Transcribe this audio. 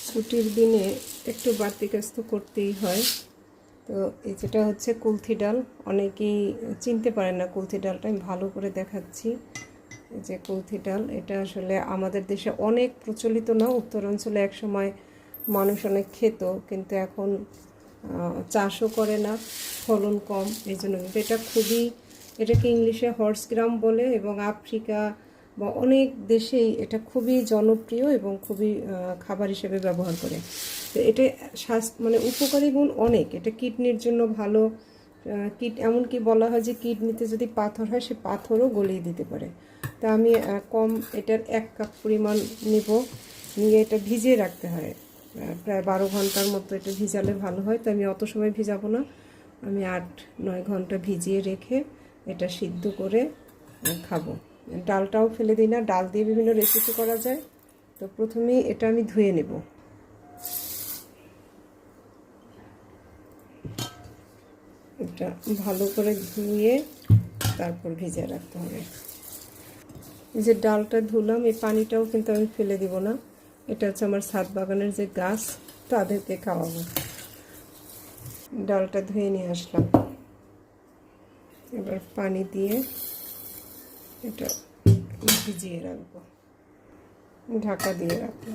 ছুটির দিনে একটু বাড়তি কাজ তো করতেই হয়। তো এই যেটা হচ্ছে কুলথি ডাল, অনেকেই চিনতে পারে না কুলথি ডালটা, আমি ভালো করে দেখাচ্ছি। এই যে কুলথি ডাল, এটা আসলে আমাদের দেশে অনেক প্রচলিত না, উত্তরাঞ্চলে একসময় মানুষ অনেক খেত, কিন্তু এখন চাষও করে না, ফলন কম, এই জন্য। কিন্তু এটাকে ইংলিশে হর্স গ্রাম বলে, এবং আফ্রিকা বা অনেক দেশেই এটা খুবই জনপ্রিয় এবং খুবই খাবার হিসেবে ব্যবহার করে। তো এটা মানে উপকারী গুণ অনেক, এটা কিডনির জন্য ভালো। এমনকি বলা হয় যে কিডনিতে যদি পাথর হয়, সে পাথরও গলিয়ে দিতে পারে। তা আমি এটার 1 কাপ পরিমাণ নিয়ে এটা ভিজিয়ে রাখতে হয়, প্রায় 12 ঘন্টার মতো এটা ভিজালে ভালো হয়। তো আমি অত সময় ভিজাবো না, আমি 8-9 ঘন্টা ভিজিয়ে রেখে এটা সিদ্ধ করে খাবো। ডালটাও ফেলে দিই না, ডাল দিয়ে বিভিন্ন রেসিপি করা যায়। তো প্রথমেই এটা আমি ধুয়ে নেব। এটা ভালো করে ধুয়ে তারপর ভিজিয়ে রাখতে হবে। এই যে ডালটা ধুলাম, এই পানিটাও কিন্তু আমি ফেলে দিব না, এটা হচ্ছে আমার ছাদ বাগানের যে গাছ, তাদেরকে খাওয়াবো। ডালটা ধুয়ে নিয়ে আসলাম, এবার পানি দিয়ে এটা ভিজিয়ে রাখবো, ঢাকা দিয়ে রাখবো।